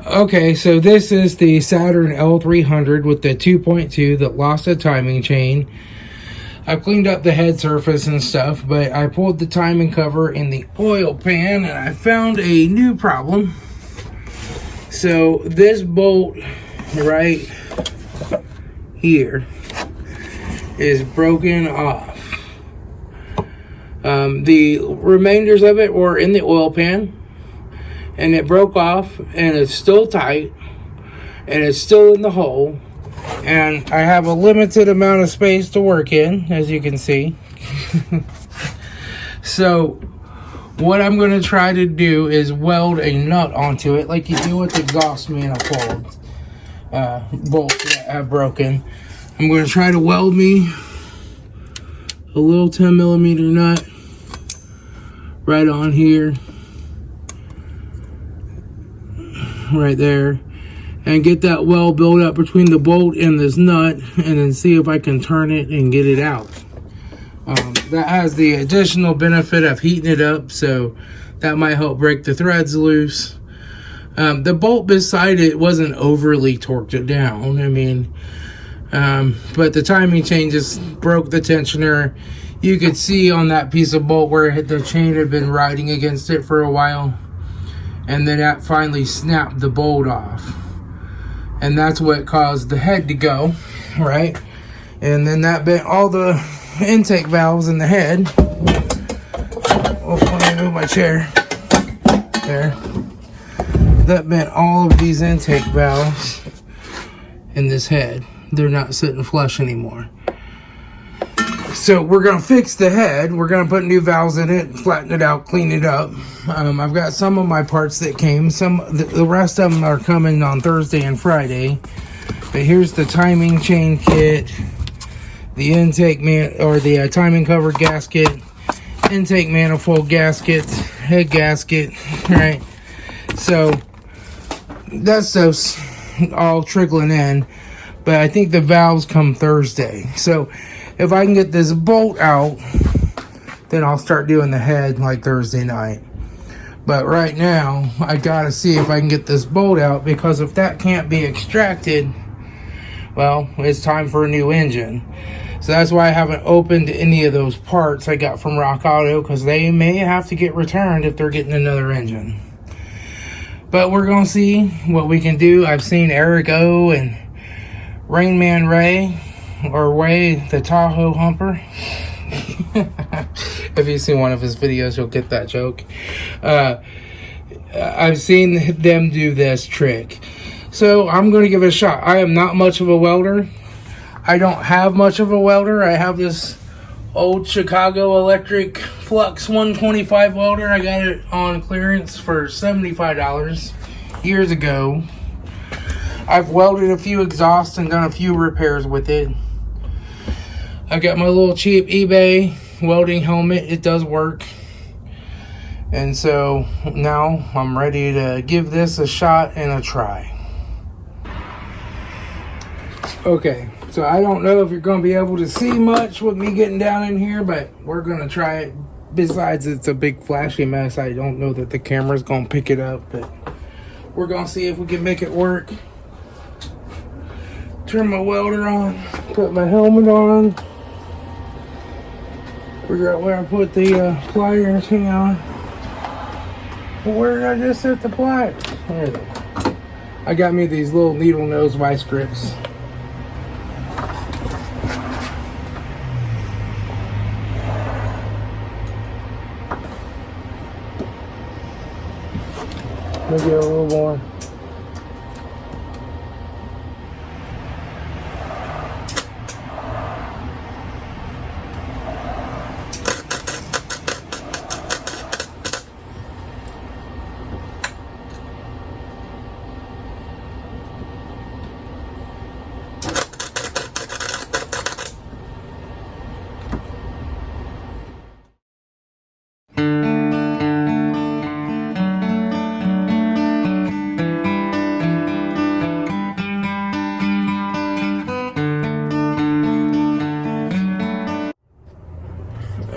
Okay, so this is the Saturn L300 with the 2.2 that lost a timing chain. I cleaned up the head surface and stuff, but I pulled the timing cover in the oil pan and I found a new problem. So this bolt right here is broken off. The remainders of it were in the oil pan, and it broke off, and it's still tight, and it's still in the hole, and I have a limited amount of space to work in, as you can see. So what I'm going to try to do is weld a nut onto it like you do with the exhaust manifold bolts that have broken. I'm going to try to weld me a little 10mm nut right on here, right there, and get that weld built up between the bolt and this nut, and then see if I can turn it and get it out. That has the additional benefit of heating it up, so that might help break the threads loose. The bolt beside it wasn't overly torqued down, I mean, but the timing chain just broke the tensioner. You could see on that piece of bolt where the chain had been riding against it for a while, and then that finally snapped the bolt off, and that's what caused the head to go, right? And then that bent all the intake valves in the head. Oh, let me move my chair. There. That bent all of these intake valves in this head. They're not sitting flush anymore. So we're going to fix the head. We're going to put new valves in it, flatten it out, clean it up. I've got some of my parts that came. The rest of them are coming on Thursday and Friday. But here's the timing chain kit, the intake the timing cover gasket, intake manifold gasket, head gasket, right? So that stuff's all trickling in, but I think the valves come Thursday. So if I can get this bolt out, then I'll start doing the head like Thursday night. But right now, I gotta see if I can get this bolt out, because if that can't be extracted, well, it's time for a new engine. So that's why I haven't opened any of those parts I got from Rock Auto, because they may have to get returned if they're getting another engine. But we're gonna see what we can do. I've seen Eric O and Rain Man Ray, or Way the Tahoe Humper. If you've seen one of his videos, you'll get that joke. I've seen them do this trick, so I'm going to give it a shot. I am not much of a welder. I don't have much of a welder. I have this old Chicago Electric Flux 125 welder. I got it on clearance for $75 years ago. I've welded a few exhausts and done a few repairs with it. I got my little cheap eBay welding helmet. It does work. And so now I'm ready to give this a shot and a try. Okay, so I don't know if you're going to be able to see much with me getting down in here, but we're going to try it. Besides, it's a big flashy mess. I don't know that the camera's going to pick it up, but we're going to see if we can make it work. Turn my welder on, put my helmet on, figure out where I put the pliers. Hang on. Where did I just set the pliers? There they go. I got me these little needle nose vice grips. Maybe a little more.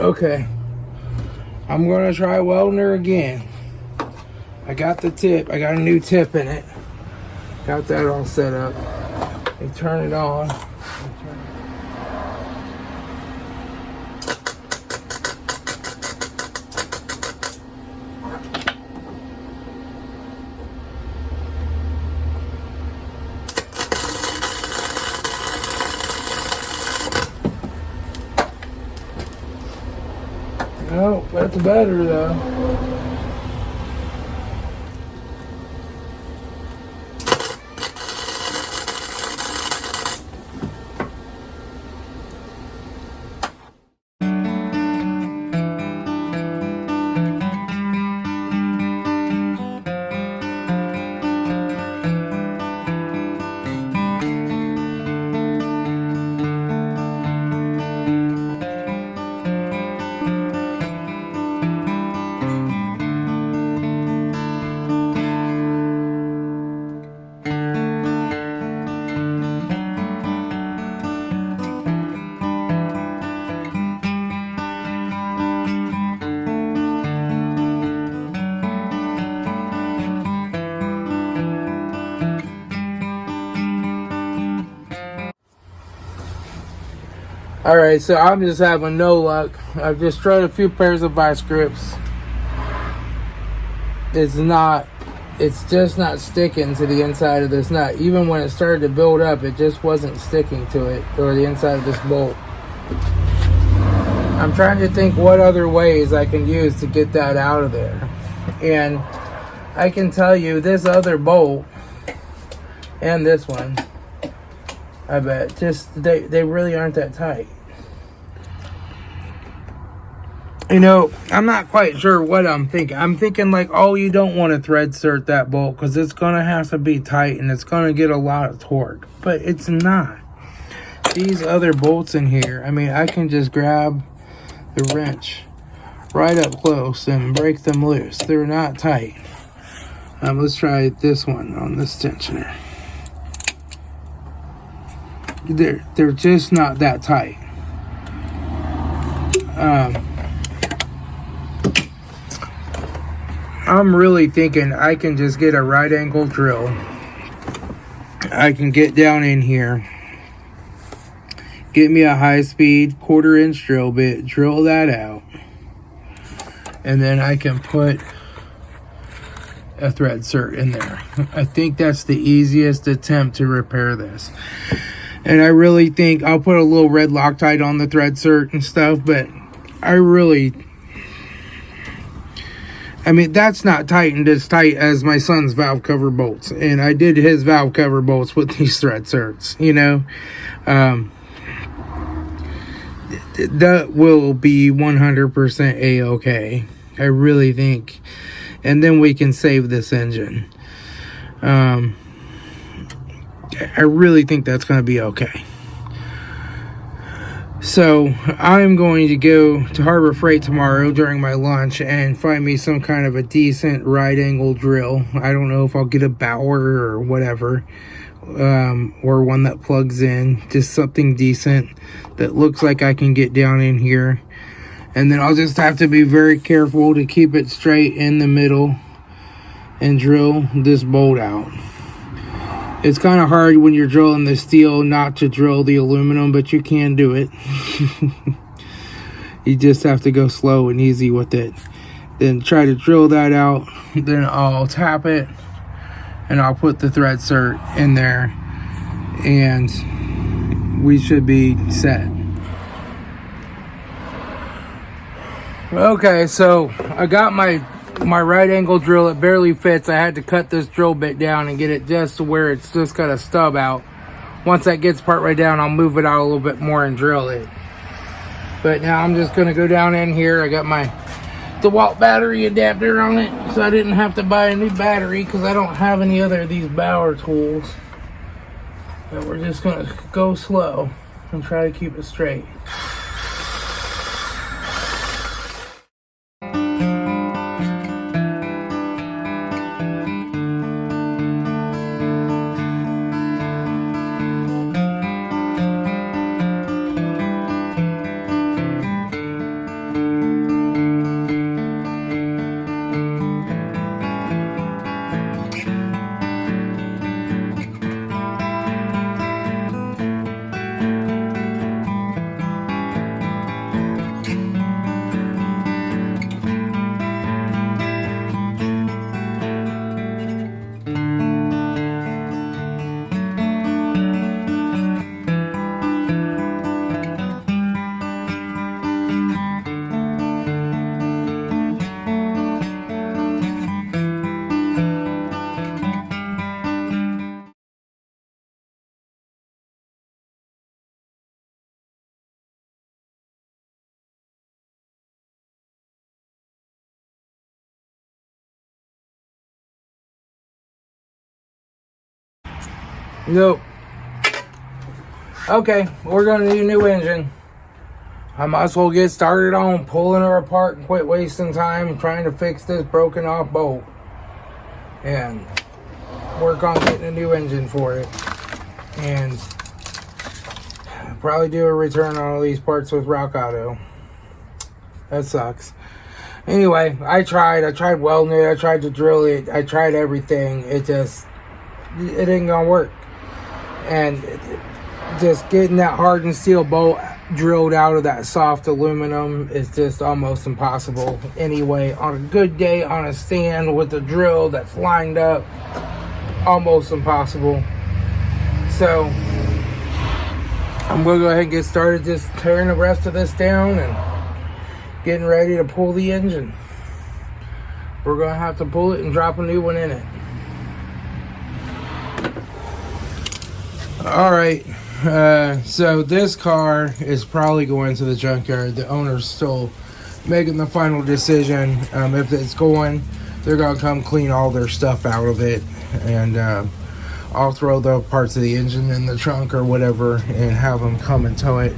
Okay, I'm gonna try welding her again. I got the tip. I got a new tip in it. Got that all set up. You turn it on. Oh, that's better though. Alright, so I'm just having no luck. I've just tried a few pairs of vice grips. It's just not sticking to the inside of this nut. Even when it started to build up, it just wasn't sticking to it, or the inside of this bolt. I'm trying to think what other ways I can use to get that out of there. And I can tell you, this other bolt, and this one, I bet, just, they really aren't that tight. You know, I'm not quite sure what I'm thinking. I'm thinking like, oh, you don't want to thread insert that bolt because it's going to have to be tight and it's going to get a lot of torque. But it's not. These other bolts in here, I mean, I can just grab the wrench right up close and break them loose. They're not tight. Let's try this one on this tensioner. They're just not that tight. I'm really thinking I can just get a right angle drill. I can get down in here, get me a high-speed 1/4-inch drill bit, drill that out, and then I can put a thread insert in there. I think that's the easiest attempt to repair this. And I really think I'll put a little red Loctite on the thread insert and stuff, but I mean, that's not tightened as tight as my son's valve cover bolts. And I did his valve cover bolts with these thread inserts, you know. That will be 100% A-okay. I really think. And then we can save this engine. I really think that's going to be okay. So I'm going to go to Harbor Freight tomorrow during my lunch and find me some kind of a decent right angle drill. I don't know if I'll get a Bauer or whatever, or one that plugs in, just something decent that looks like I can get down in here. And then I'll just have to be very careful to keep it straight in the middle and drill this bolt out. It's kind of hard when you're drilling the steel not to drill the aluminum, but you can do it. You just have to go slow and easy with it. Then try to drill that out. Then I'll tap it and I'll put the thread insert in there and we should be set. Okay, so I got my right angle drill. It barely fits. I had to cut this drill bit down and get it just to where it's just got a stub out. Once that gets part right down, I'll move it out a little bit more and drill it. But now I'm just going to go down in here. I got my DeWalt battery adapter on it, so I didn't have to buy a new battery because I don't have any other of these Bauer tools. But we're just going to go slow and try to keep it straight. Nope. Okay, we're going to need a new engine. I might as well get started on pulling her apart and quit wasting time trying to fix this broken off bolt. And work on getting a new engine for it. And probably do a return on all these parts with Rock Auto. That sucks. Anyway, I tried welding it, I tried to drill it, I tried everything. It ain't gonna work. And just getting that hardened steel bolt drilled out of that soft aluminum is just almost impossible. Anyway, on a good day on a stand with a drill that's lined up, almost impossible. So I'm gonna go ahead and get started just tearing the rest of this down and getting ready to pull the engine. We're gonna have to pull it and drop a new one in it. All right. So this car is probably going to the junkyard. The owner's still making the final decision. If it's going, they're gonna come clean all their stuff out of it, and I'll throw the parts of the engine in the trunk or whatever and have them come and tow it.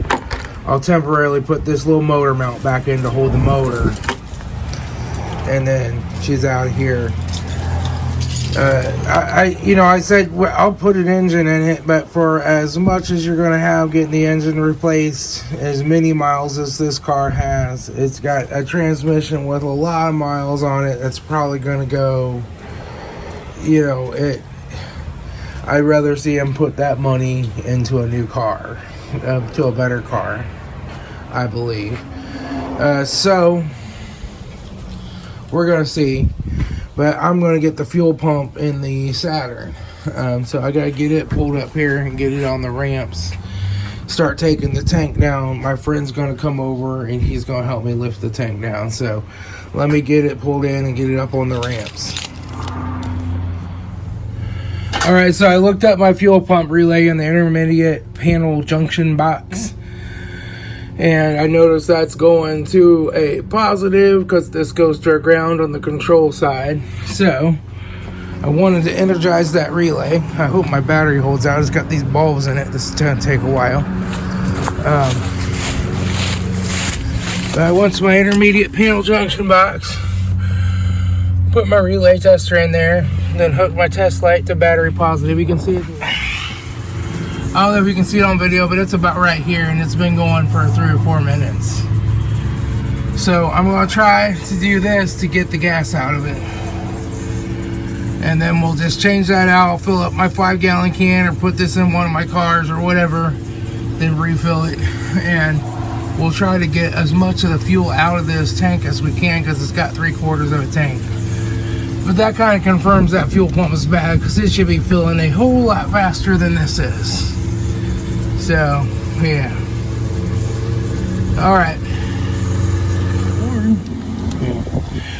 I'll temporarily put this little motor mount back in to hold the motor, and then she's out of here. I said, well, I'll put an engine in it, but for as much as you're going to have getting the engine replaced, as many miles as this car has, it's got a transmission with a lot of miles on it that's probably going to go, I'd rather see him put that money into a new car, to a better car, I believe. So we're going to see. But I'm going to get the fuel pump in the Saturn. So I got to get it pulled up here and get it on the ramps. Start taking the tank down. My friend's going to come over and he's going to help me lift the tank down. So let me get it pulled in and get it up on the ramps. Alright, so I looked up my fuel pump relay in the intermediate panel junction box. And I noticed that's going to a positive because this goes to our ground on the control side. So I wanted to energize that relay. I hope my battery holds out. It's got these bulbs in it. This is going to take a while. But I went to my intermediate panel junction box, put my relay tester in there, then hooked my test light to battery positive. You can see it. I don't know if you can see it on video, but it's about right here, and it's been going for 3 or 4 minutes. So I'm going to try to do this to get the gas out of it. And then we'll just change that out, fill up my 5-gallon can, or put this in one of my cars or whatever, then refill it. And we'll try to get as much of the fuel out of this tank as we can, because it's got 3/4 of a tank. But that kind of confirms that fuel pump is bad, because it should be filling a whole lot faster than this is. So, yeah. Alright.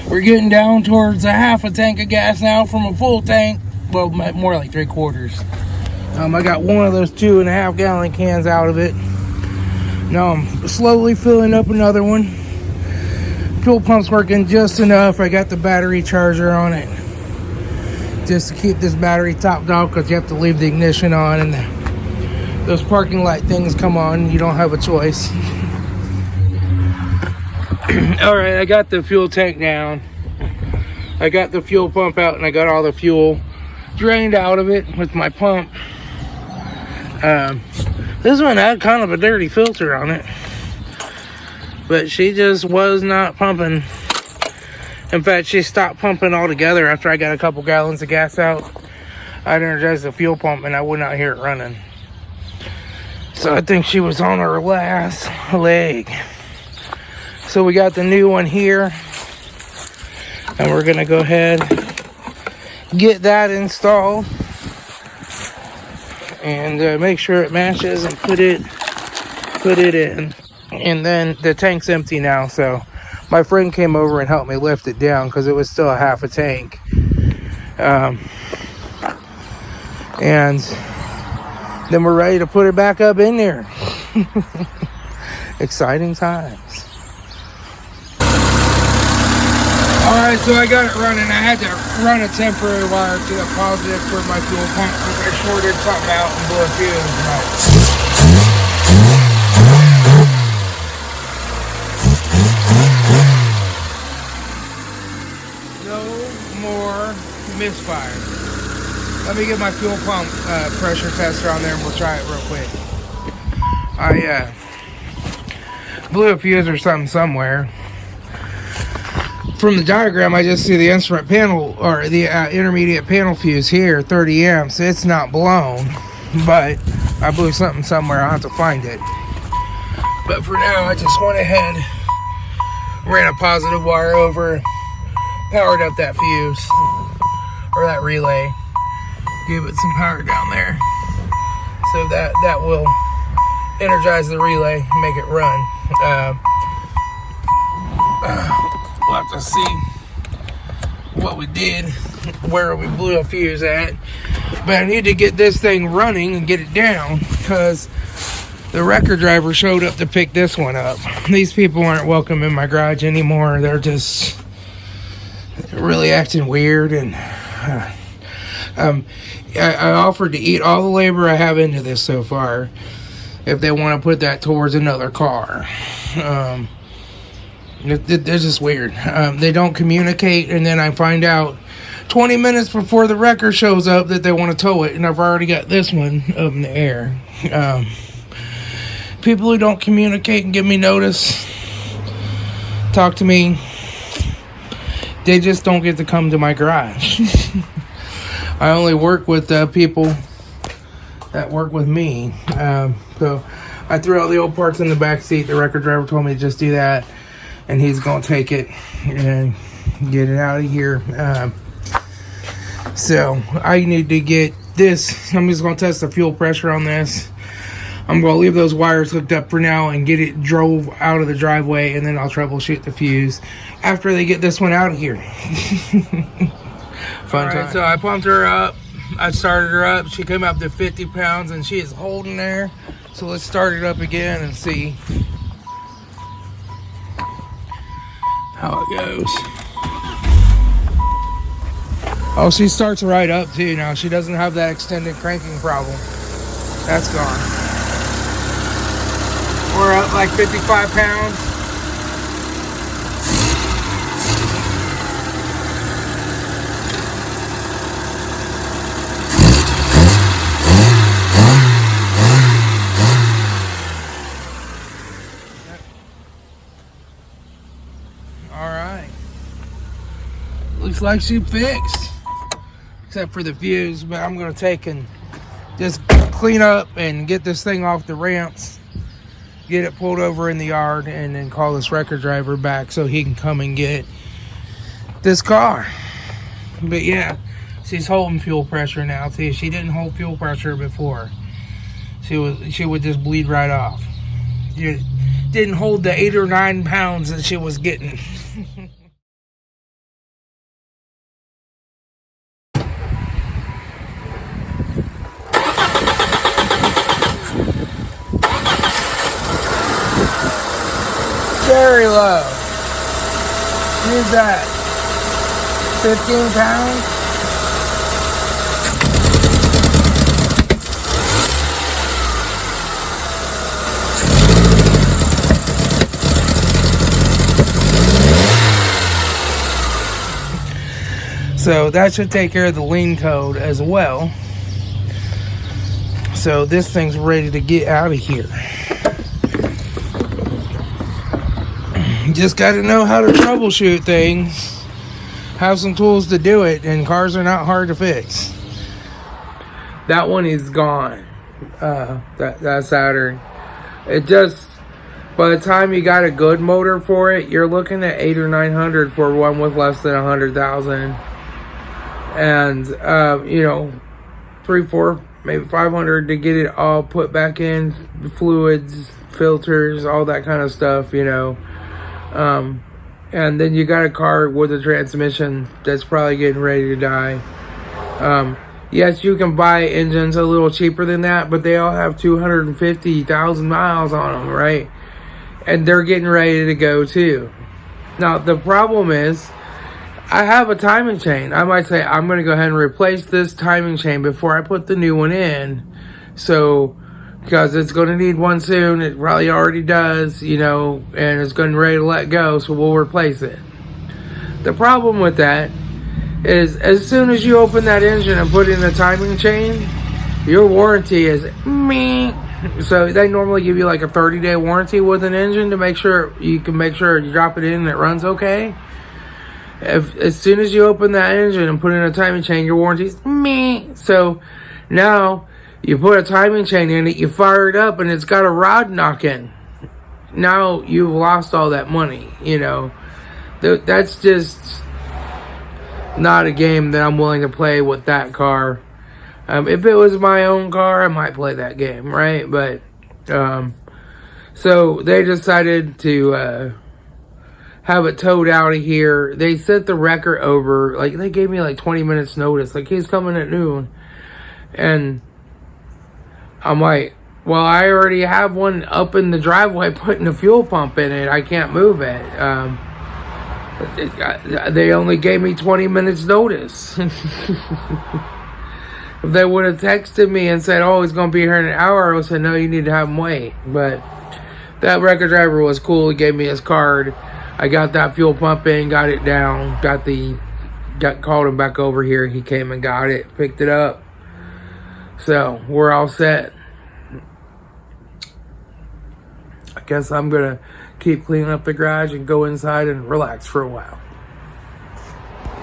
We're getting down towards a half a tank of gas now from a full tank. Well, more like 3/4. I got one of those 2.5 gallon cans out of it. Now I'm slowly filling up another one. Fuel pump's working just enough. I got the battery charger on it just to keep this battery topped off, because you have to leave the ignition on and those parking light things come on. You don't have a choice. Alright, I got the fuel tank down. I got the fuel pump out, and I got all the fuel drained out of it with my pump. This one had kind of a dirty filter on it, but she just was not pumping. In fact, she stopped pumping altogether after I got a couple gallons of gas out. I energized the fuel pump and I would not hear it running. So I think she was on her last leg. So we got the new one here, and we're gonna go ahead, get that installed, and make sure it matches and put it in. And then the tank's empty now, so my friend came over and helped me lift it down because it was still a half a tank. And then we're ready to put it back up in there. Exciting times. Alright, so I got it running. I had to run a temporary wire to the positive for my fuel pump because I shorted something out and blew a fuse. No more misfire. Let me get my fuel pump pressure tester on there and we'll try it real quick. I blew a fuse or something somewhere. From the diagram, I just see the instrument panel or the intermediate panel fuse here, 30 amps. It's not blown, but I blew something somewhere. I'll have to find it. But for now, I just went ahead, ran a positive wire over, powered up that fuse or that relay, gave it some power down there, so that will energize the relay, make it run. We'll have to see what we did, where we blew a fuse at. But I need to get this thing running and get it down because the wrecker driver showed up to pick this one up. These people aren't welcome in my garage anymore. They're just really acting weird. And I offered to eat all the labor I have into this so far if they want to put that towards another car. They're just weird. They don't communicate, and then I find out 20 minutes before the wrecker shows up that they want to tow it, and I've already got this one up in the air. People who don't communicate and give me notice, talk to me, they just don't get to come to my garage. I only work with people that work with me. So I threw out the old parts in the back seat. The wrecker driver told me to just do that. And he's going to take it and get it out of here. So I need to get this. I'm just going to test the fuel pressure on this. I'm going to leave those wires hooked up for now and get it drove out of the driveway. And then I'll troubleshoot the fuse after they get this one out of here. Fun time. So I pumped her up. I started her up. She came up to 50 pounds and she is holding there. So let's start it up again and see how it goes. Oh, she starts right up too now. She doesn't have that extended cranking problem. That's gone. We're up like 55 pounds. Looks like she fixed, except for the fuse. But I'm gonna take and just clean up and get this thing off the ramps, get it pulled over in the yard, and then call this wrecker driver back so he can come and get this car. But yeah, she's holding fuel pressure now too. She didn't hold fuel pressure before. She would just bleed right off. She didn't hold the 8 or 9 pounds that she was getting. Very low. Use that. 15 pounds. So that should take care of the lean code as well. So this thing's ready to get out of here. You just got to know how to troubleshoot things, have some tools to do it, and cars are not hard to fix. That one is gone. That Saturn. It just, by the time you got a good motor for it, you're looking at 800 or 900 for one with less than 100,000, and you know, 300, 400, maybe 500 to get it all put back in, fluids, filters, all that kind of stuff, you know. And then you got a car with a transmission that's probably getting ready to die. Yes, you can buy engines a little cheaper than that, but they all have 250,000 miles on them, right? And they're getting ready to go too. Now, the problem is I have a timing chain. I might say I'm going to go ahead and replace this timing chain before I put the new one in. So, because it's going to need one soon. It probably already does, you know, and it's going to be ready to let go. So we'll replace it. The problem with that is as soon as you open that engine and put in the timing chain, your warranty is me. So they normally give you like a 30-day warranty with an engine to make sure you drop it in and it runs okay. As soon as you open that engine and put in a timing chain, your warranty's me. So now you put a timing chain in it, you fire it up, and it's got a rod knocking. Now you've lost all that money, you know. That's just not a game that I'm willing to play with that car. If it was my own car, I might play that game, right? But, so they decided to have it towed out of here. They sent the wrecker over, like, they gave me like 20 minutes notice, like, he's coming at noon. And I'm like, well, I already have one up in the driveway putting a fuel pump in it. I can't move it. They only gave me 20 minutes notice. If they would have texted me and said, oh, he's going to be here in an hour, I would have said, no, you need to have him wait. But that wrecker driver was cool. He gave me his card. I got that fuel pump in, got it down, called him back over here. He came and got it, picked it up. So we're all set. I guess I'm going to keep cleaning up the garage and go inside and relax for a while.